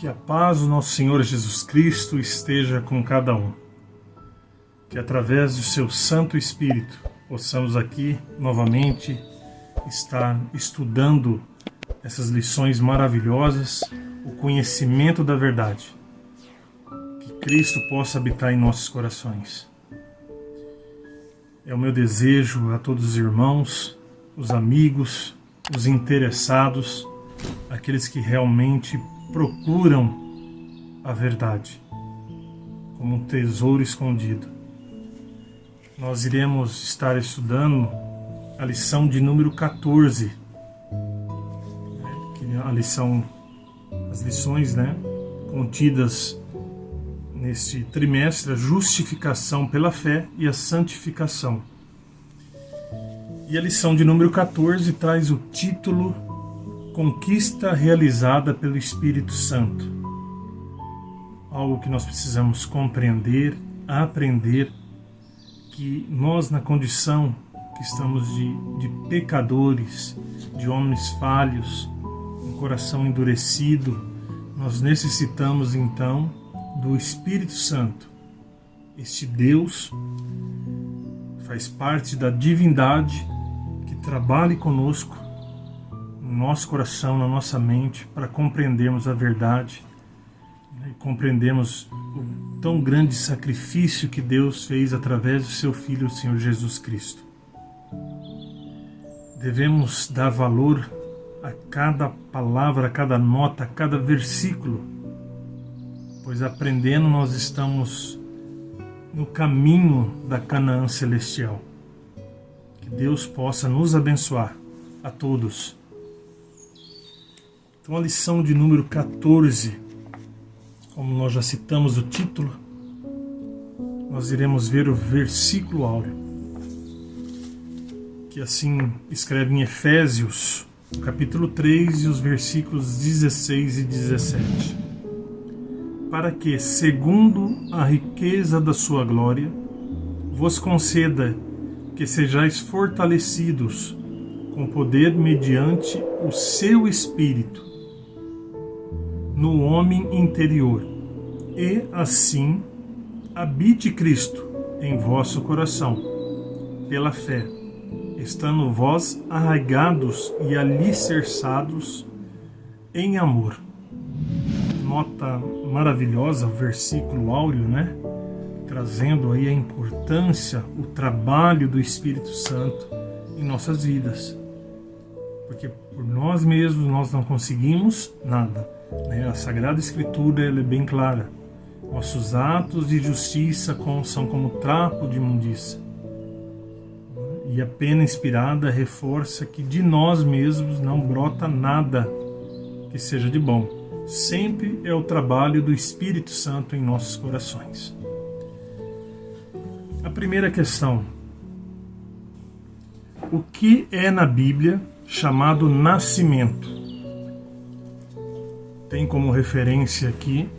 Que a paz do nosso Senhor Jesus Cristo esteja com cada um. Que através do seu Santo Espírito possamos aqui novamente estar estudando essas lições maravilhosas, o conhecimento da verdade. Que Cristo possa habitar em nossos corações. É o meu desejo a todos os irmãos, os amigos, os interessados, aqueles que realmente procuram a verdade como um tesouro escondido. Nós iremos estar estudando a lição de número 14, que é as lições contidas neste trimestre, a justificação pela fé e a santificação. E a lição de número 14 traz o título Conquista realizada pelo Espírito Santo. Algo que nós precisamos compreender, aprender, que nós, na condição que estamos de pecadores, de homens falhos, um coração endurecido, nós necessitamos então do Espírito Santo. Este Deus faz parte da divindade que trabalhe conosco, no nosso coração, na nossa mente, para compreendermos a verdade e compreendermmos o tão grande sacrifício que Deus fez através do seu Filho, o Senhor Jesus Cristo. Devemos dar valor a cada palavra, a cada nota, a cada versículo, pois aprendendo nós estamos no caminho da Canaã celestial. Que Deus possa nos abençoar a todos. Então, a lição de número 14, como nós já citamos o título, nós iremos ver o versículo áureo, que assim escreve em Efésios, capítulo 3, e os versículos 16 e 17. Para que, segundo a riqueza da sua glória, vos conceda que sejais fortalecidos com poder mediante o seu Espírito no homem interior, e assim habite Cristo em vosso coração, pela fé, estando vós arraigados e alicerçados em amor. Nota maravilhosa, o versículo áureo, trazendo aí a importância, o trabalho do Espírito Santo em nossas vidas. Porque por nós mesmos nós não conseguimos nada. A Sagrada Escritura ela é bem clara. Nossos atos de justiça são como trapo de imundícia. E a pena inspirada reforça que de nós mesmos não brota nada que seja de bom. Sempre é o trabalho do Espírito Santo em nossos corações. A primeira questão: o que é na Bíblia chamado nascimento? Tem como referência aqui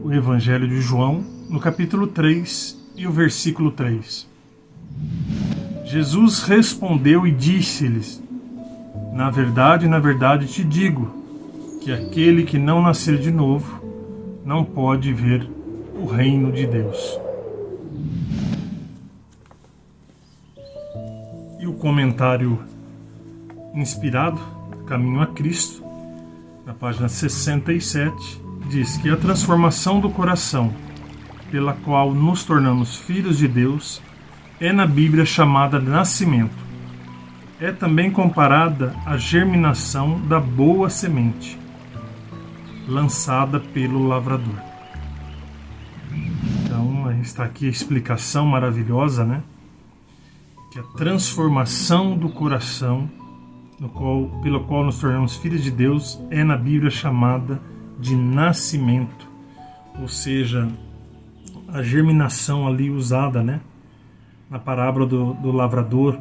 o Evangelho de João, no capítulo 3 e o versículo 3. Jesus respondeu e disse-lhes: na verdade te digo, que aquele que não nascer de novo não pode ver o reino de Deus. E o comentário inspirado, Caminho a Cristo, na página 67, diz que a transformação do coração, pela qual nos tornamos filhos de Deus, é na Bíblia chamada nascimento. É também comparada à germinação da boa semente, lançada pelo lavrador. Então, está aqui a explicação maravilhosa, que a transformação do coração, pelo qual nos tornamos filhos de Deus, é na Bíblia chamada de nascimento, ou seja, a germinação ali usada, na parábola do lavrador,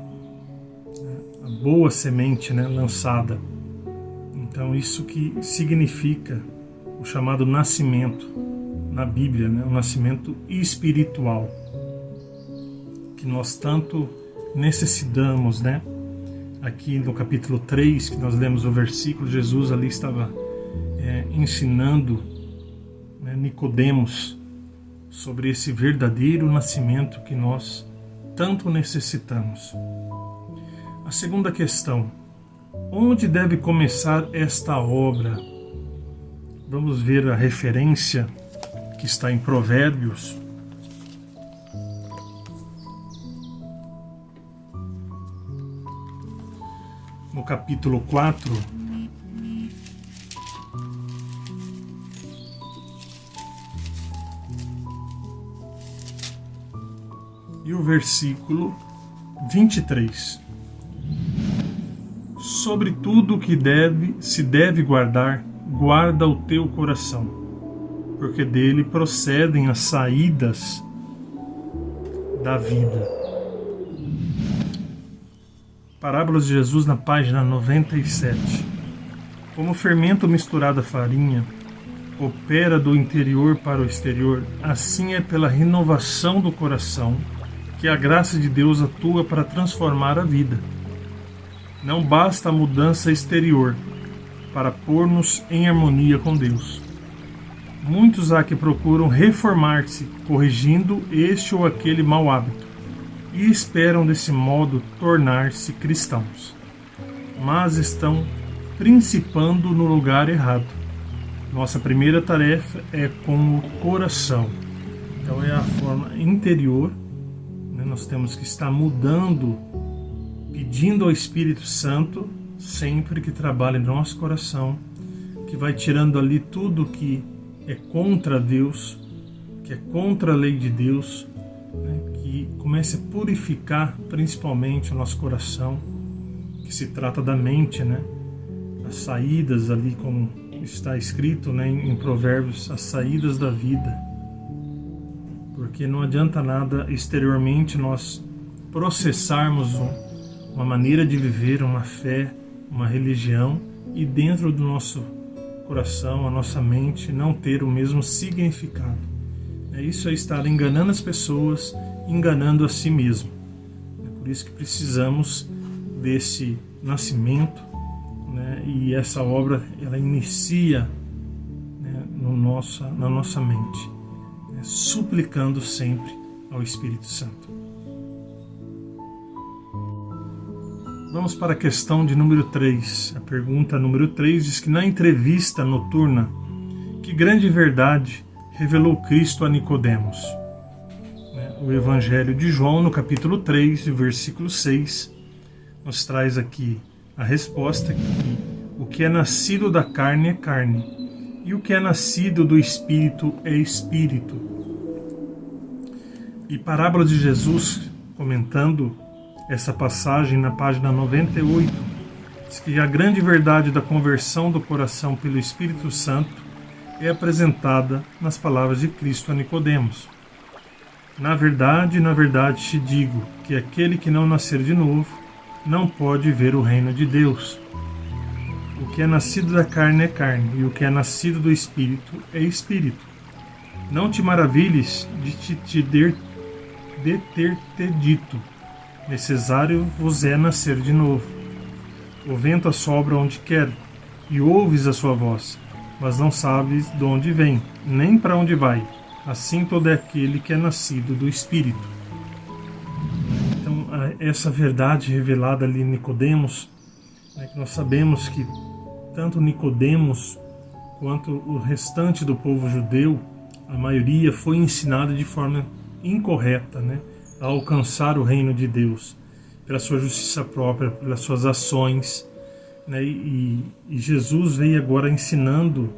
a boa semente, lançada. Então isso que significa o chamado nascimento na Bíblia, o nascimento espiritual, que nós tanto necessitamos, Aqui no capítulo 3, que nós lemos o versículo, Jesus ali estava ensinando, né, Nicodemos sobre esse verdadeiro nascimento que nós tanto necessitamos. A segunda questão: onde deve começar esta obra? Vamos ver a referência que está em Provérbios. No capítulo 4, e o versículo 23. Sobre tudo que se deve guardar, guarda o teu coração, porque dele procedem as saídas da vida. Parábolas de Jesus na página 97. Como fermento misturado à farinha opera do interior para o exterior, assim é pela renovação do coração que a graça de Deus atua para transformar a vida. Não basta a mudança exterior para pôr-nos em harmonia com Deus. Muitos há que procuram reformar-se, corrigindo este ou aquele mau hábito, e esperam desse modo tornar-se cristãos. Mas estão principando no lugar errado. Nossa primeira tarefa é com o coração. Então é a forma interior, né? Nós temos que estar mudando, pedindo ao Espírito Santo, sempre que trabalha em nosso coração, que vai tirando ali tudo que é contra Deus, que é contra a lei de Deus, né? Que comece a purificar principalmente o nosso coração, que se trata da mente, né? As saídas ali, como está escrito, né, em Provérbios, as saídas da vida. Porque não adianta nada exteriormente nós processarmos uma maneira de viver, uma fé, uma religião, e dentro do nosso coração, a nossa mente, não ter o mesmo significado. Isso é estar enganando as pessoas, enganando a si mesmo. É por isso que precisamos desse nascimento, né? E essa obra ela inicia, né, na nossa mente, né? Suplicando sempre ao Espírito Santo. Vamos para a questão de número 3. A pergunta número 3 diz que na entrevista noturna, que grande verdade revelou Cristo a Nicodemos? O Evangelho de João, no capítulo 3, versículo 6, nos traz aqui a resposta que o que é nascido da carne é carne, e o que é nascido do Espírito é Espírito. E Parábola de Jesus, comentando essa passagem na página 98, diz que a grande verdade da conversão do coração pelo Espírito Santo é apresentada nas palavras de Cristo a Nicodemos. Na verdade, te digo que aquele que não nascer de novo não pode ver o reino de Deus. O que é nascido da carne é carne, e o que é nascido do Espírito é Espírito. Não te maravilhes de ter te dito: necessário vos é nascer de novo. O vento assopra onde quer, e ouves a sua voz, mas não sabes de onde vem, nem para onde vai. Assim todo é aquele que é nascido do Espírito. Então, essa verdade revelada ali em Nicodemos, né, que nós sabemos que tanto Nicodemos quanto o restante do povo judeu, a maioria foi ensinada de forma incorreta, né, a alcançar o reino de Deus, pela sua justiça própria, pelas suas ações, né, e Jesus veio agora ensinando,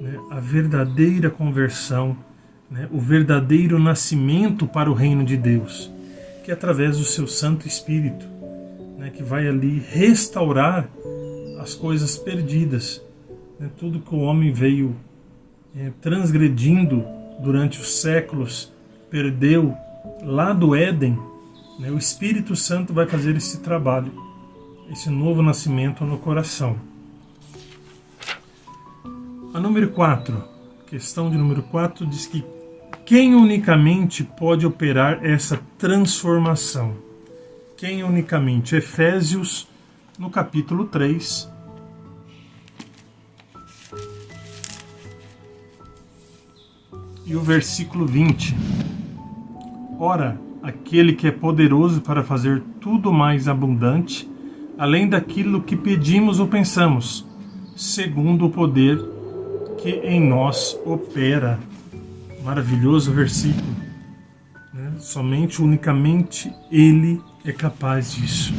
né, a verdadeira conversão, né, o verdadeiro nascimento para o reino de Deus, que é através do seu Santo Espírito, né, que vai ali restaurar as coisas perdidas, né, tudo que o homem veio transgredindo durante os séculos, perdeu lá do Éden, né, o Espírito Santo vai fazer esse trabalho, esse novo nascimento no coração. A número 4, questão de número 4, diz que quem unicamente pode operar essa transformação? Quem unicamente? Efésios, no capítulo 3, e o versículo 20. Ora, aquele que é poderoso para fazer tudo mais abundante, além daquilo que pedimos ou pensamos, segundo o poder que em nós opera. Maravilhoso versículo. Somente, unicamente Ele é capaz disso.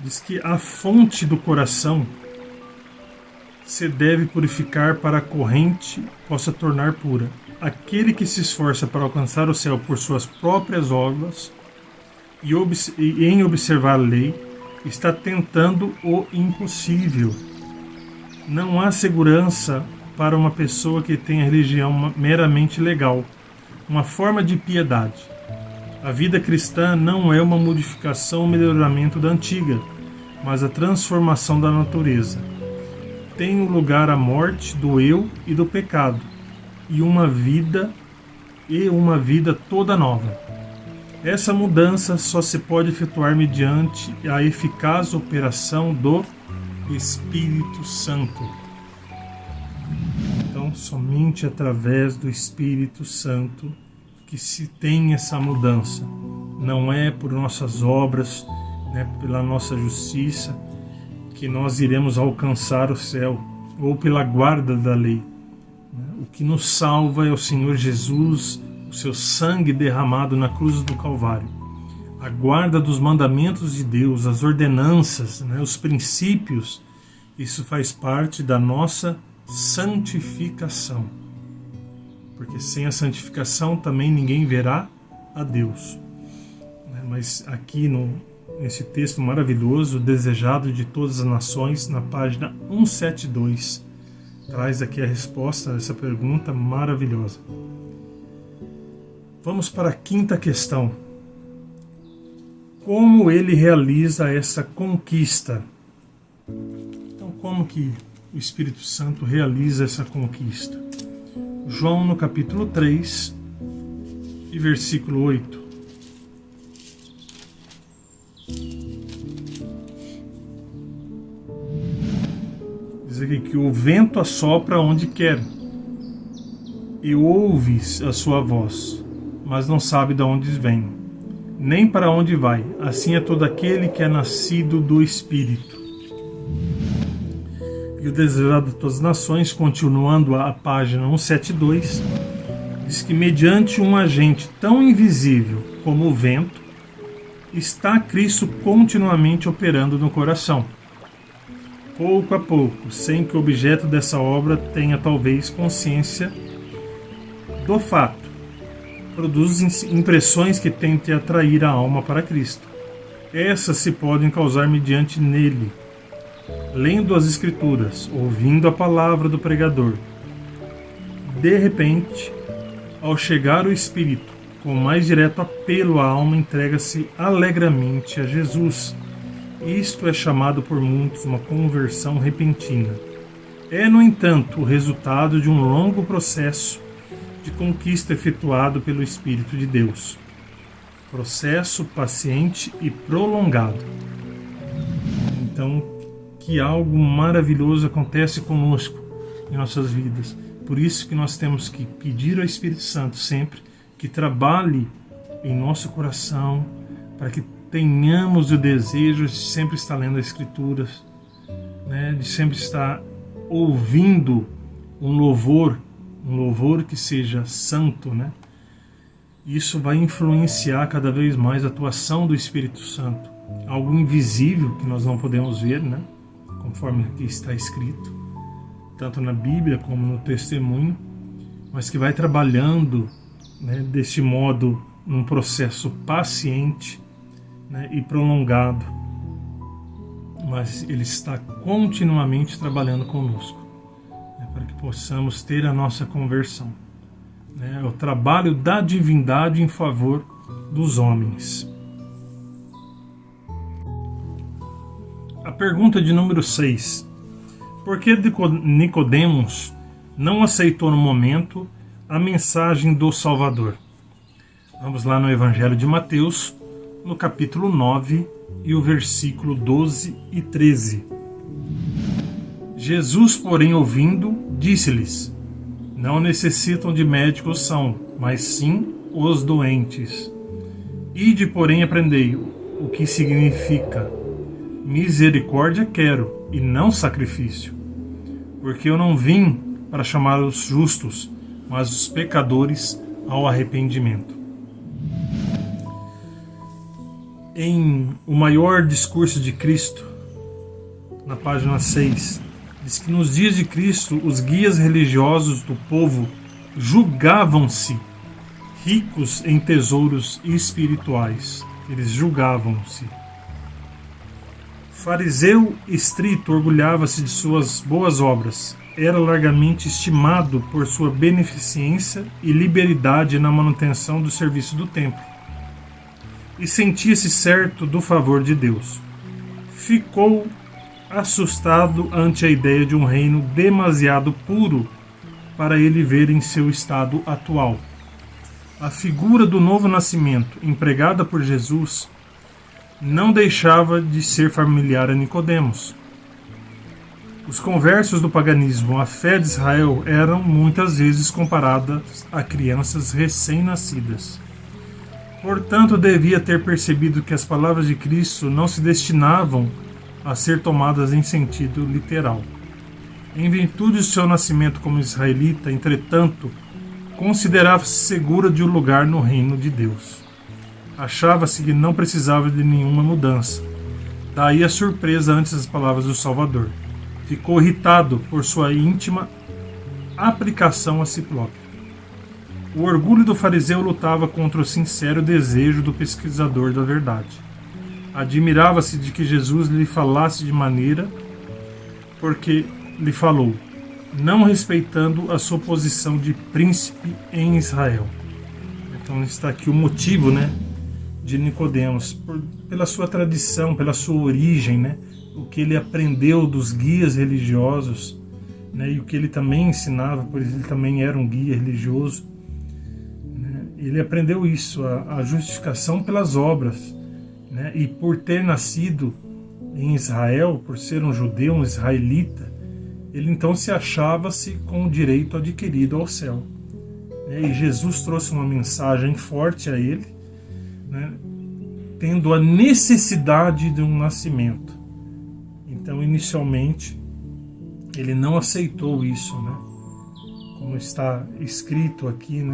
Diz que a fonte do coração se deve purificar para a corrente possa tornar pura. Aquele que se esforça para alcançar o céu por suas próprias obras e em observar a lei, está tentando o impossível. Não há segurança para uma pessoa que tem a religião meramente legal, uma forma de piedade. A vida cristã não é uma modificação ou melhoramento da antiga, mas a transformação da natureza. Tem lugar a morte do eu e do pecado, e uma vida toda nova. Essa mudança só se pode efetuar mediante a eficaz operação do Espírito Santo. Então, somente através do Espírito Santo que se tem essa mudança. Não é por nossas obras, pela nossa justiça, que nós iremos alcançar o céu, ou pela guarda da lei. O que nos salva é o Senhor Jesus, o seu sangue derramado na cruz do Calvário. A guarda dos mandamentos de Deus, as ordenanças, os princípios, isso faz parte da nossa santificação. Porque sem a santificação também ninguém verá a Deus. Mas aqui nesse texto maravilhoso, Desejado de Todas as Nações, na página 172, traz aqui a resposta a essa pergunta maravilhosa. Vamos para a quinta questão. Como ele realiza essa conquista? Então, como que o Espírito Santo realiza essa conquista? João, no capítulo 3 e versículo 8. Diz aqui que o vento assopra onde quer e ouves a sua voz, mas não sabe de onde vem, nem para onde vai. Assim é todo aquele que é nascido do Espírito. E o Desejado de Todas as Nações, continuando a página 172, diz que mediante um agente tão invisível como o vento, está Cristo continuamente operando no coração. Pouco a pouco, sem que o objeto dessa obra tenha talvez consciência do fato, produz impressões que tentem atrair a alma para Cristo. Essas se podem causar mediante nele, lendo as Escrituras, ouvindo a palavra do pregador. De repente, ao chegar o Espírito, com mais direto apelo, a alma entrega-se alegremente a Jesus. Isto é chamado por muitos uma conversão repentina. É, no entanto, o resultado de um longo processo de conquista efetuado pelo Espírito de Deus. Processo paciente e prolongado. Então, que algo maravilhoso acontece conosco em nossas vidas. Por isso que nós temos que pedir ao Espírito Santo sempre que trabalhe em nosso coração, para que tenhamos o desejo de sempre estar lendo as Escrituras, de sempre estar ouvindo um louvor que seja santo, Isso vai influenciar cada vez mais a atuação do Espírito Santo. Algo invisível que nós não podemos ver, conforme aqui está escrito, tanto na Bíblia como no testemunho, mas que vai trabalhando deste modo, num processo paciente e prolongado, mas Ele está continuamente trabalhando conosco, para que possamos ter a nossa conversão. É o trabalho da divindade em favor dos homens. A pergunta de número 6. Por que Nicodemos não aceitou no momento a mensagem do Salvador? Vamos lá no Evangelho de Mateus, no capítulo 9 e o versículo 12 e 13. Jesus, porém, ouvindo, disse-lhes: Não necessitam de médicos são, mas sim os doentes. Ide, porém, aprendei o que significa misericórdia quero, e não sacrifício. Porque eu não vim para chamar os justos, mas os pecadores ao arrependimento. Em O Maior Discurso de Cristo, na página 6, diz que nos dias de Cristo, os guias religiosos do povo julgavam-se ricos em tesouros espirituais. Eles julgavam-se. Fariseu estrito orgulhava-se de suas boas obras. Era largamente estimado por sua beneficência e liberalidade na manutenção do serviço do templo. E sentia-se certo do favor de Deus. Ficou assustado ante a ideia de um reino demasiado puro para ele ver em seu estado atual. A figura do novo nascimento, empregada por Jesus, não deixava de ser familiar a Nicodemos. Os conversos do paganismo à fé de Israel eram muitas vezes comparadas a crianças recém-nascidas. Portanto, devia ter percebido que as palavras de Cristo não se destinavam a ser tomadas em sentido literal. Em virtude do seu nascimento como israelita, entretanto, considerava-se segura de um lugar no reino de Deus. Achava-se que não precisava de nenhuma mudança. Daí a surpresa ante as palavras do Salvador. Ficou irritado por sua íntima aplicação a si próprio. O orgulho do fariseu lutava contra o sincero desejo do pesquisador da verdade. Admirava-se de que Jesus lhe falasse de maneira porque lhe falou, não respeitando a sua posição de príncipe em Israel. Então está aqui o motivo, de Nicodemos, pela sua tradição, pela sua origem, o que ele aprendeu dos guias religiosos, e o que ele também ensinava, pois ele também era um guia religioso. Ele aprendeu isso, a justificação pelas obras, e por ter nascido em Israel, por ser um judeu, um israelita, ele então se achava-se com o direito adquirido ao céu. E Jesus trouxe uma mensagem forte a ele, tendo a necessidade de um nascimento. Então, inicialmente, ele não aceitou isso, como está escrito aqui,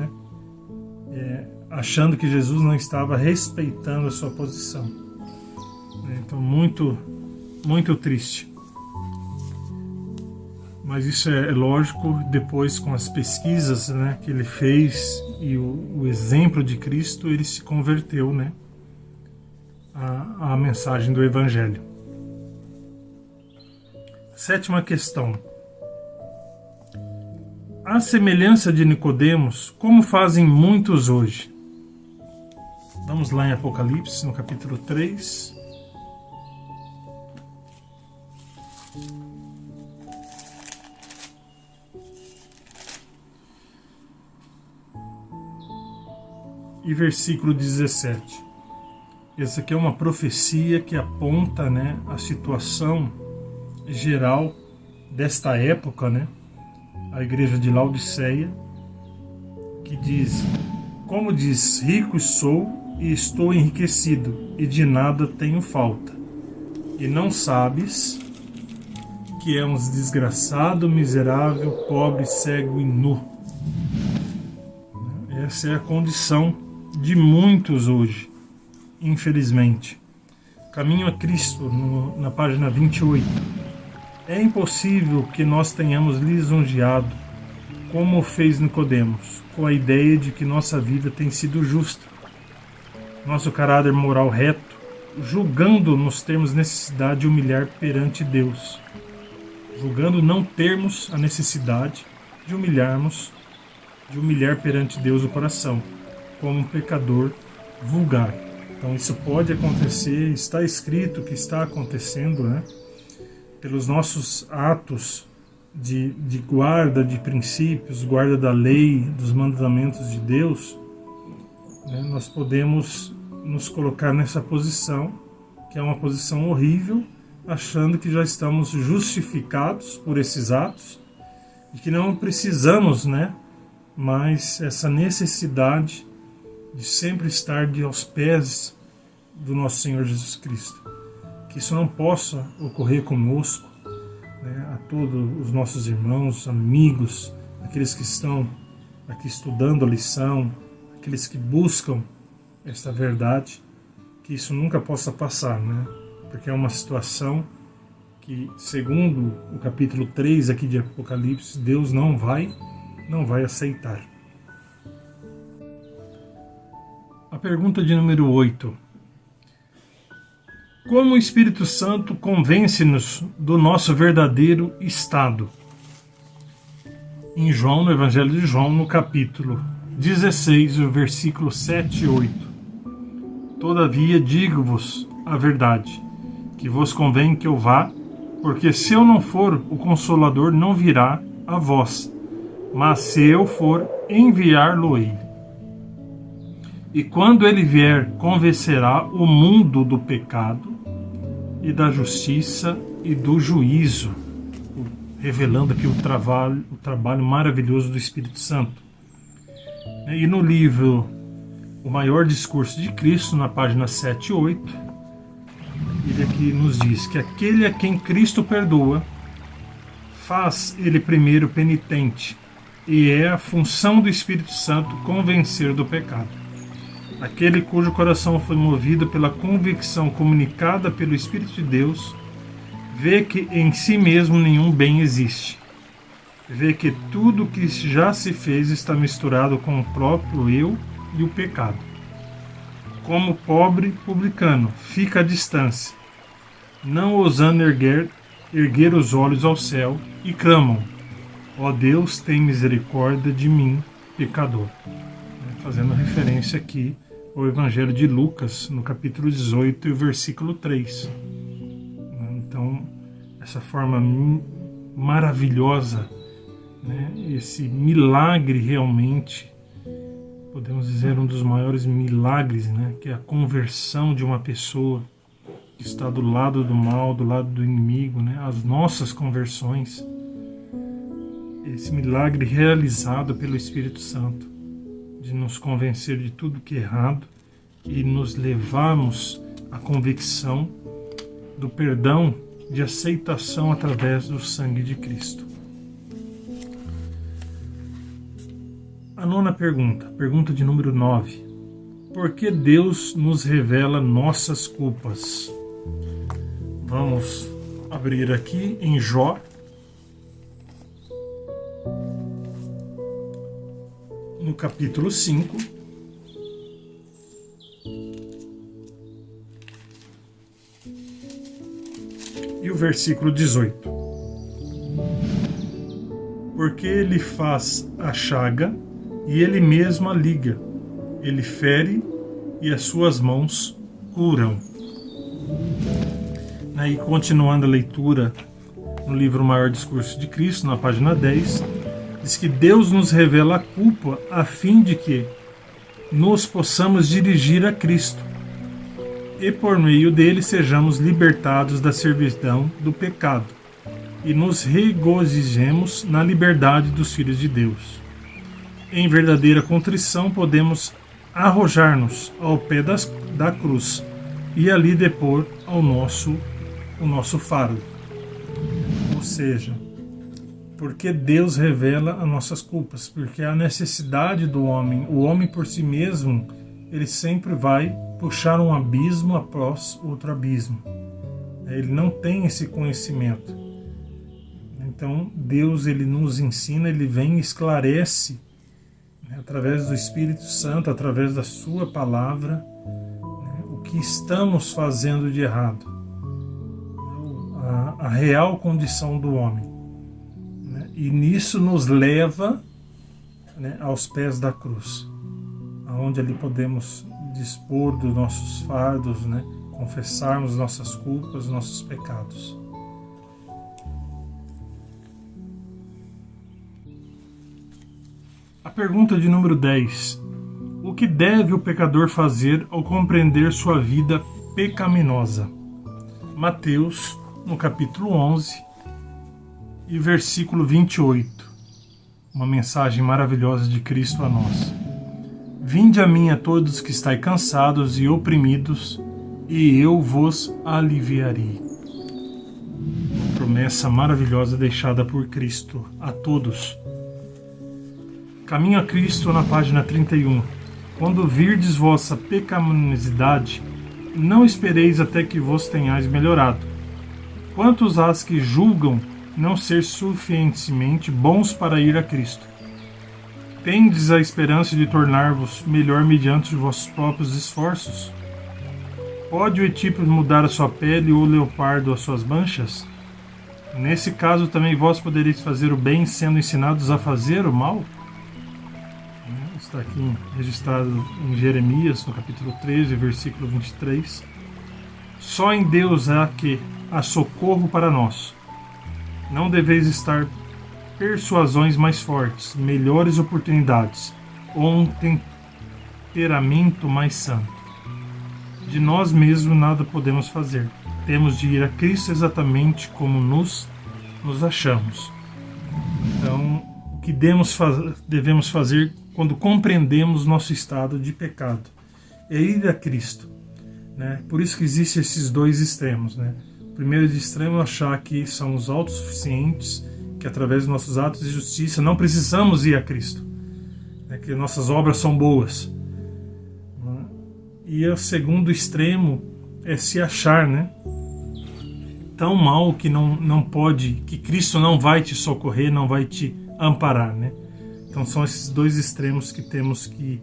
achando que Jesus não estava respeitando a sua posição. Então, muito, muito triste. Mas isso é lógico, depois com as pesquisas que ele fez e o exemplo de Cristo, ele se converteu à mensagem do Evangelho. Sétima questão. À semelhança de Nicodemos, como fazem muitos hoje? Vamos lá em Apocalipse, no capítulo 3. E versículo 17. Essa aqui é uma profecia que aponta a situação geral desta época, a igreja de Laodiceia, que diz, como diz, rico sou e estou enriquecido, e de nada tenho falta. E não sabes que é um desgraçado, miserável, pobre, cego e nu. Essa é a condição de muitos hoje, infelizmente. Caminho a Cristo, na página 28. É impossível que nós tenhamos lisonjeado, como fez Nicodemos, com a ideia de que nossa vida tem sido justa, nosso caráter moral reto, julgando nos termos necessidade de humilhar perante Deus, julgando não termos a necessidade de humilhar perante Deus o coração, como um pecador vulgar. Então isso pode acontecer, está escrito que está acontecendo, pelos nossos atos de guarda de princípios, guarda da lei, dos mandamentos de Deus, nós podemos nos colocar nessa posição, que é uma posição horrível, achando que já estamos justificados por esses atos, e que não precisamos, mas essa necessidade de sempre estar aos pés do nosso Senhor Jesus Cristo. Que isso não possa ocorrer conosco, a todos os nossos irmãos, amigos, aqueles que estão aqui estudando a lição, aqueles que buscam esta verdade, que isso nunca possa passar, porque é uma situação que, segundo o capítulo 3 aqui de Apocalipse, Deus não vai aceitar. A pergunta de número 8. Como o Espírito Santo convence-nos do nosso verdadeiro estado? Em João, no Evangelho de João, no capítulo 16, o versículo 7 e 8. Todavia digo-vos a verdade, que vos convém que eu vá, porque se eu não for, o Consolador não virá a vós, mas se eu for, enviar-lo-ei. E quando ele vier, convencerá o mundo do pecado e da justiça e do juízo, revelando aqui o trabalho maravilhoso do Espírito Santo. E no livro O Maior Discurso de Cristo, na página 7 e 8, ele aqui nos diz que aquele a quem Cristo perdoa, faz ele primeiro penitente, e é a função do Espírito Santo convencer do pecado. Aquele cujo coração foi movido pela convicção comunicada pelo Espírito de Deus, vê que em si mesmo nenhum bem existe. Vê que tudo o que já se fez está misturado com o próprio eu e o pecado. Como pobre publicano, fica à distância, não ousando erguer os olhos ao céu, e clamam: ó Deus, tem misericórdia de mim, pecador. Fazendo referência aqui ao Evangelho de Lucas, no capítulo 18 e o versículo 3. Então, essa forma maravilhosa, esse milagre realmente, podemos dizer um dos maiores milagres, que é a conversão de uma pessoa que está do lado do mal, do lado do inimigo, as nossas conversões. Esse milagre realizado pelo Espírito Santo, de nos convencer de tudo que é errado e nos levarmos à convicção do perdão, de aceitação através do sangue de Cristo. A nona pergunta de número 9. Por que Deus nos revela nossas culpas? Vamos abrir aqui em Jó, no capítulo 5, e o versículo 18. Porque ele faz a chaga e ele mesmo a liga, ele fere e as suas mãos curam. E continuando a leitura no livro O Maior Discurso de Cristo, na página 10, diz que Deus nos revela a culpa a fim de que nos possamos dirigir a Cristo e por meio dele sejamos libertados da servidão do pecado e nos regozijemos na liberdade dos filhos de Deus. Em verdadeira contrição podemos arrojar-nos ao pé da cruz e ali depor o nosso fardo. Ou seja, porque Deus revela as nossas culpas, porque a necessidade do homem, o homem por si mesmo, ele sempre vai puxar um abismo após outro abismo. Ele não tem esse conhecimento. Então Deus, ele nos ensina, ele vem e esclarece, através do Espírito Santo, através da sua palavra, o que estamos fazendo de errado, a real condição do homem. E nisso nos leva aos pés da cruz, onde ali podemos dispor dos nossos fardos, confessarmos nossas culpas, nossos pecados. A pergunta de número 10. O que deve o pecador fazer ao compreender sua vida pecaminosa? Mateus, no capítulo 11 e versículo 28. uma mensagem maravilhosa de Cristo a nós. Vinde a mim a todos que estáis cansados e oprimidos, e eu vos aliviarei. Uma promessa maravilhosa deixada por Cristo a todos. Caminho a Cristo na página 31. Quando virdes vossa pecaminosidade, não espereis até que vos tenhais melhorado. Quantos hás que julgam não ser suficientemente bons para ir a Cristo? Tendes a esperança de tornar-vos melhor mediante os vossos próprios esforços? Pode o etíope mudar a sua pele ou o leopardo as suas manchas? Nesse caso também vós podereis fazer o bem sendo ensinados a fazer o mal? Está aqui registrado em Jeremias, no capítulo 13, versículo 23. Só em Deus há socorro para nós. Não deveis estar persuasões mais fortes, melhores oportunidades, ou um temperamento mais santo. De nós mesmos nada podemos fazer. Temos de ir a Cristo exatamente como nos achamos. Então, o que devemos fazer quando compreendemos nosso estado de pecado é ir a Cristo, né? Por isso que existem esses dois extremos, né? O primeiro extremo é achar que somos autossuficientes, que através dos nossos atos de justiça não precisamos ir a Cristo, né? Que nossas obras são boas. E o segundo extremo é se achar, né, tão mal que não pode, que Cristo não vai te socorrer, não vai te amparar, né? Então são esses dois extremos que temos que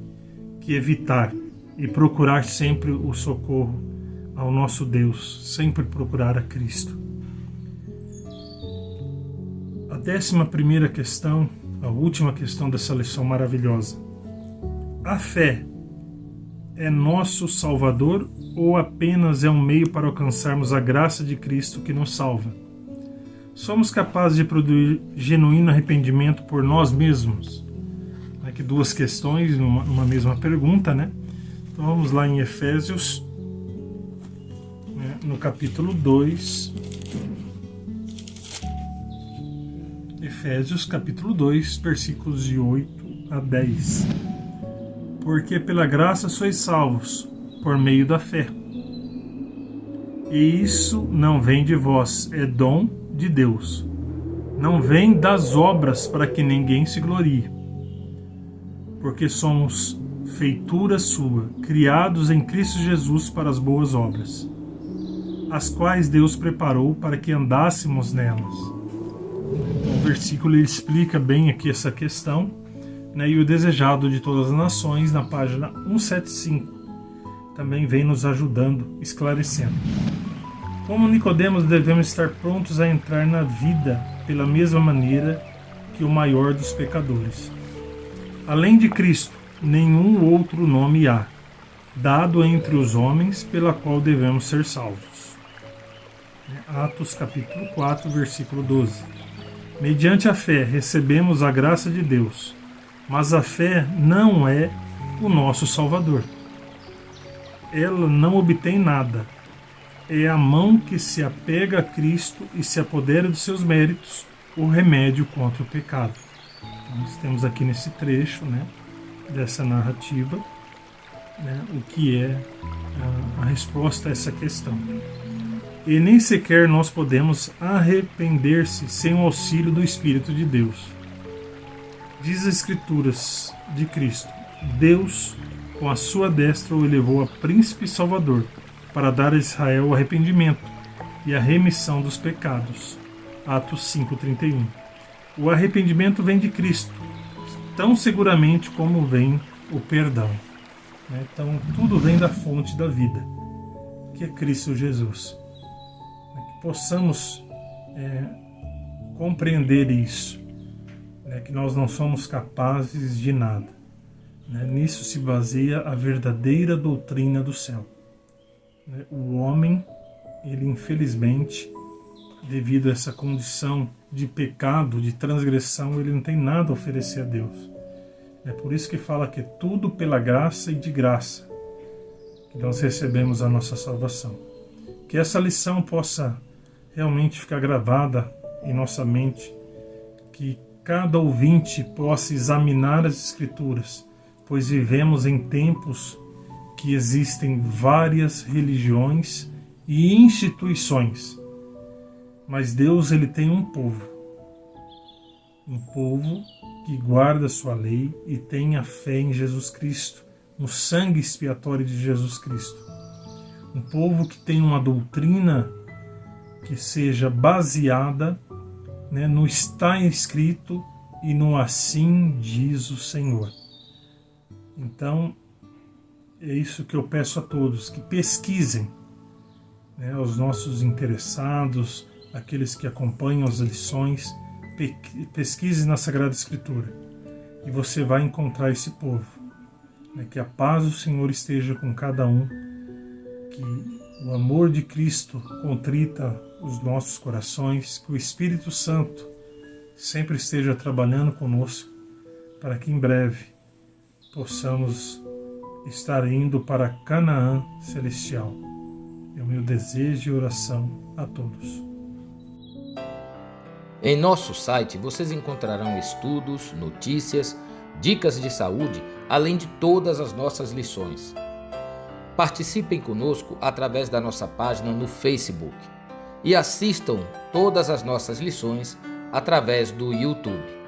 evitar e procurar sempre o socorro ao nosso Deus, sempre procurar a Cristo. A 11ª questão, a última questão dessa lição maravilhosa. A fé é nosso Salvador ou apenas é um meio para alcançarmos a graça de Cristo que nos salva? Somos capazes de produzir genuíno arrependimento por nós mesmos? Aqui duas questões numa mesma pergunta, né? Então vamos lá em Efésios, né, no capítulo 2. Efésios capítulo 2, versículos de 8 a 10. Porque pela graça sois salvos, por meio da fé. E isso não vem de vós, é dom de Deus. Não vem das obras para que ninguém se glorie. Porque somos feitura sua, criados em Cristo Jesus para as boas obras, as quais Deus preparou para que andássemos nelas. O versículo ele explica bem aqui essa questão, né, e o desejado de todas as nações, na página 175, também vem nos ajudando, esclarecendo. Como Nicodemos, devemos estar prontos a entrar na vida pela mesma maneira que o maior dos pecadores. Além de Cristo, nenhum outro nome há, dado entre os homens, pela qual devemos ser salvos. Atos capítulo 4, versículo 12. Mediante a fé recebemos a graça de Deus, mas a fé não é o nosso Salvador. Ela não obtém nada. É a mão que se apega a Cristo e se apodera dos seus méritos, o remédio contra o pecado. Então, nós temos aqui nesse trecho, né, dessa narrativa, né, o que é a resposta a essa questão. E nem sequer nós podemos arrepender-se sem o auxílio do Espírito de Deus. Diz as Escrituras de Cristo: Deus, com a sua destra, o elevou a príncipe e salvador, para dar a Israel o arrependimento e a remissão dos pecados. Atos 5:31. O arrependimento vem de Cristo, tão seguramente como vem o perdão. Então, tudo vem da fonte da vida, que é Cristo Jesus. Que possamos compreender isso, que nós não somos capazes de nada. Nisso se baseia a verdadeira doutrina do céu. O homem, ele infelizmente, devido a essa condição de pecado, de transgressão, ele não tem nada a oferecer a Deus. É por isso que fala que é tudo pela graça e de graça que nós recebemos a nossa salvação. Que essa lição possa realmente ficar gravada em nossa mente, que cada ouvinte possa examinar as Escrituras, pois vivemos em tempos que existem várias religiões e instituições, mas Deus ele tem um povo que guarda sua lei e tem a fé em Jesus Cristo, no sangue expiatório de Jesus Cristo. Um povo que tem uma doutrina que seja baseada, no está escrito e no assim diz o Senhor. Então, é isso que eu peço a todos, que pesquisem, aos nossos interessados, aqueles que acompanham as lições, pesquise na Sagrada Escritura e você vai encontrar esse povo. Que a paz do Senhor esteja com cada um, que o amor de Cristo contrita os nossos corações, que o Espírito Santo sempre esteja trabalhando conosco, para que em breve possamos estar indo para Canaã celestial. É o meu desejo e oração a todos. Em nosso site vocês encontrarão estudos, notícias, dicas de saúde, além de todas as nossas lições. Participem conosco através da nossa página no Facebook e assistam todas as nossas lições através do YouTube.